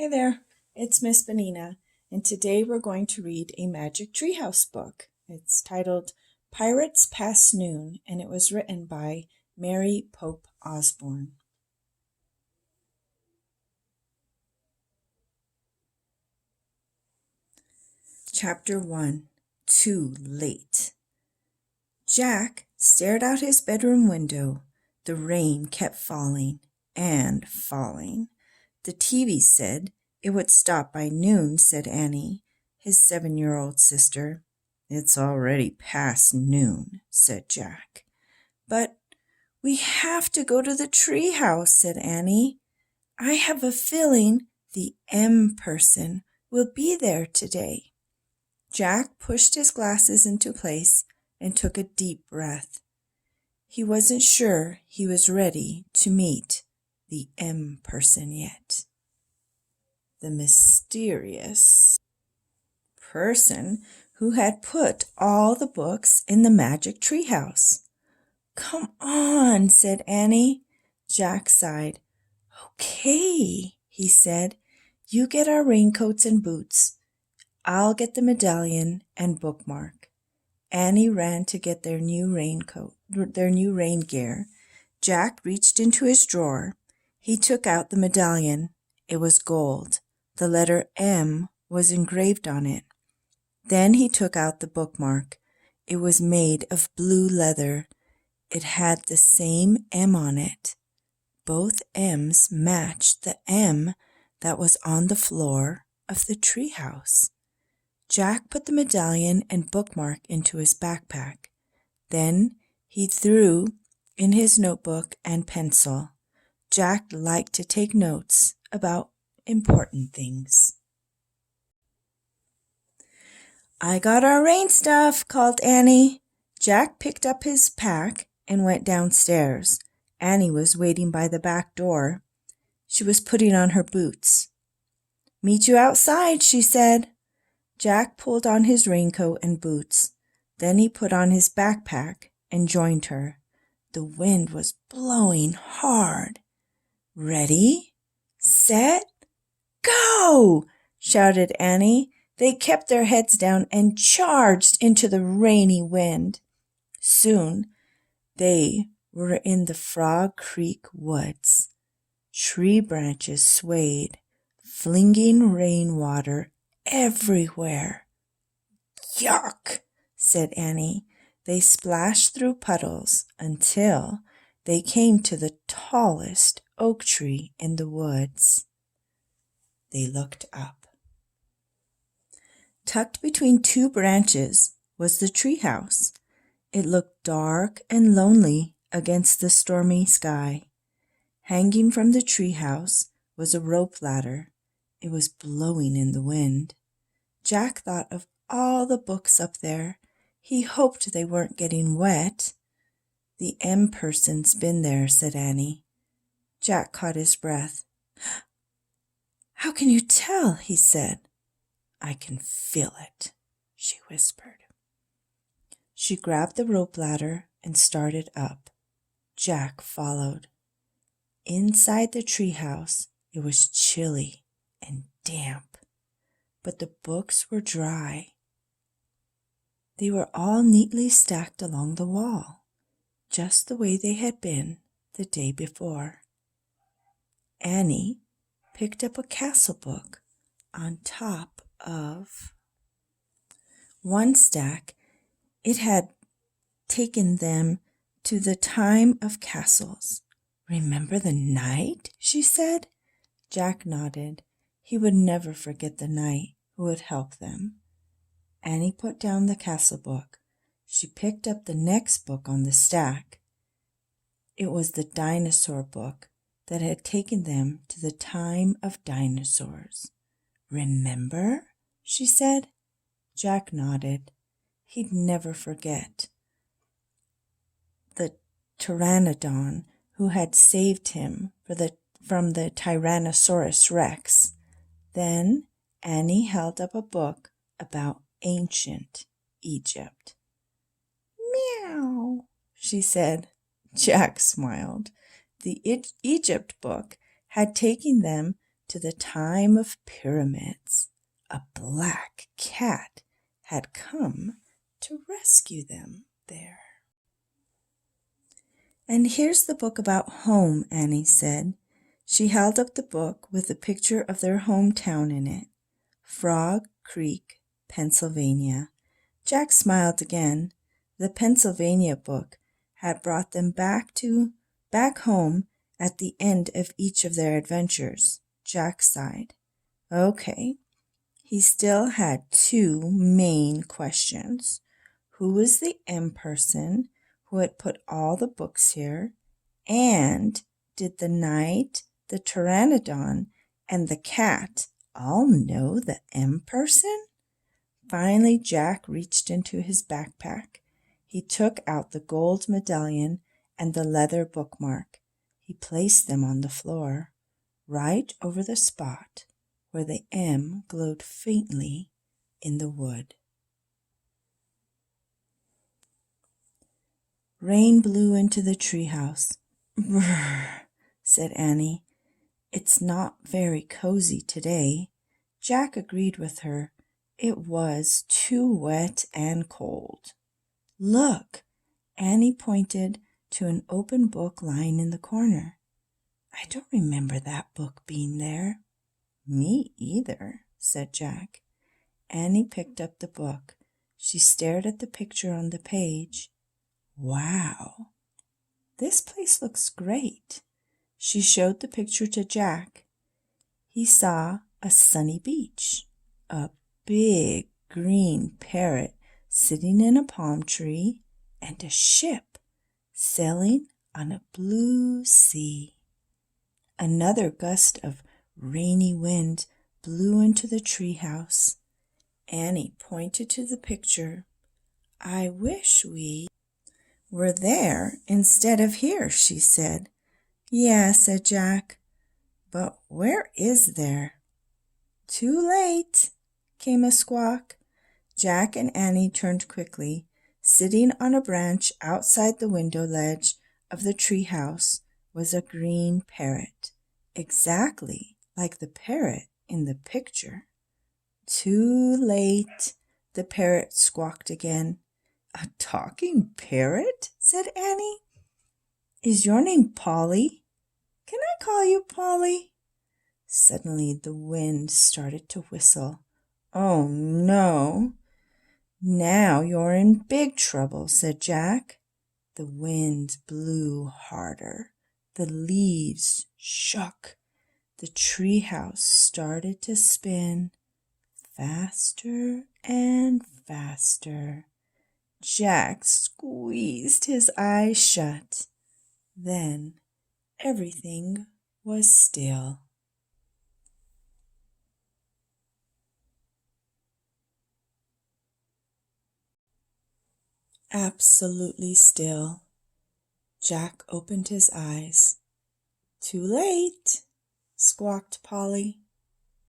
Hey there, it's Miss Benigna, and today we're going to read a Magic Treehouse book. It's titled Pirates Past Noon, and it was written by Mary Pope Osborne. Chapter 1, Too Late. Jack stared out his bedroom window. The rain kept falling and falling. The TV said it would stop by noon, said Annie, his 7-year-old sister. It's already past noon, said Jack. But we have to go to the treehouse, said Annie. I have a feeling the M person will be there today. Jack pushed his glasses into place and took a deep breath. He wasn't sure he was ready to meet the M person yet. The mysterious person who had put all the books in the magic treehouse. Come on, said Annie. Jack sighed. Okay, he said. You get our raincoats and boots. I'll get the medallion and bookmark. Annie ran to get their new rain gear. Jack reached into his drawer. He took out the medallion. It was gold. The letter M was engraved on it. Then he took out the bookmark. It was made of blue leather. It had the same M on it. Both M's matched the M that was on the floor of the treehouse. Jack put the medallion and bookmark into his backpack. Then he threw in his notebook and pencil. Jack liked to take notes about important things. I got our rain stuff, called Annie. Jack picked up his pack and went downstairs. Annie was waiting by the back door. She was putting on her boots. Meet you outside, she said. Jack pulled on his raincoat and boots. Then he put on his backpack and joined her. The wind was blowing hard. Ready, set, go, shouted Annie. They kept their heads down and charged into the rainy wind. Soon they were in the Frog Creek woods. Tree branches swayed, flinging rainwater everywhere. Yuck, said Annie. They splashed through puddles until they came to the tallest oak tree in the woods. They looked up. Tucked between two branches was the treehouse. It looked dark and lonely against the stormy sky. Hanging from the treehouse was a rope ladder. It was blowing in the wind. Jack thought of all the books up there. He hoped they weren't getting wet. The M person's been there, said Annie. Jack caught his breath. How can you tell? He said. I can feel it, she whispered. She grabbed the rope ladder and started up. Jack followed. Inside the treehouse, it was chilly and damp, but the books were dry. They were all neatly stacked along the wall, just the way they had been the day before. Annie picked up a castle book on top of one stack. It had taken them to the time of castles. Remember the night? She said. Jack nodded. He would never forget the knight who would help them. Annie put down the castle book. She picked up the next book on the stack. It was the dinosaur book that had taken them to the time of dinosaurs. Remember? She said. Jack nodded. He'd never forget. The pteranodon who had saved him from the Tyrannosaurus Rex. Then Annie held up a book about ancient Egypt. Meow, she said. Jack smiled. The Egypt book had taken them to the time of pyramids. A black cat had come to rescue them there. "And here's the book about home," Annie said. She held up the book with a picture of their hometown in it. Frog Creek, Pennsylvania. Jack smiled again. The Pennsylvania book had brought them back home at the end of each of their adventures. Jack sighed. Okay. He still had two main questions. Who was the M person who had put all the books here? And did the knight, the pteranodon, and the cat all know the M person? Finally, Jack reached into his backpack. He took out the gold medallion and the leather bookmark. He placed them on the floor, right over the spot where the M glowed faintly in the wood. Rain blew into the treehouse. "Brrr," said Annie. "It's not very cozy today." Jack agreed with her. It was too wet and cold. "Look!" Annie pointed to an open book lying in the corner. "I don't remember that book being there." "Me either," said Jack. Annie picked up the book. She stared at the picture on the page. "Wow, this place looks great." She showed the picture to Jack. He saw a sunny beach, a big green parrot sitting in a palm tree, and a ship sailing on a blue sea. Another gust of rainy wind blew into the treehouse. Annie pointed to the picture. "I wish we were there instead of here," she said. "Yeah," said Jack, "but where is there?" "Too late," came a squawk. Jack and Annie turned quickly. Sitting on a branch outside the window ledge of the treehouse was a green parrot, exactly like the parrot in the picture. "Too late," the parrot squawked again. "A talking parrot?" said Annie. "Is your name Polly? Can I call you Polly?" Suddenly the wind started to whistle. "Oh, no. Now you're in big trouble," said Jack. The wind blew harder. The leaves shook. The treehouse started to spin faster and faster. Jack squeezed his eyes shut. Then everything was still. Absolutely still. Jack opened his eyes. "Too late," squawked Polly.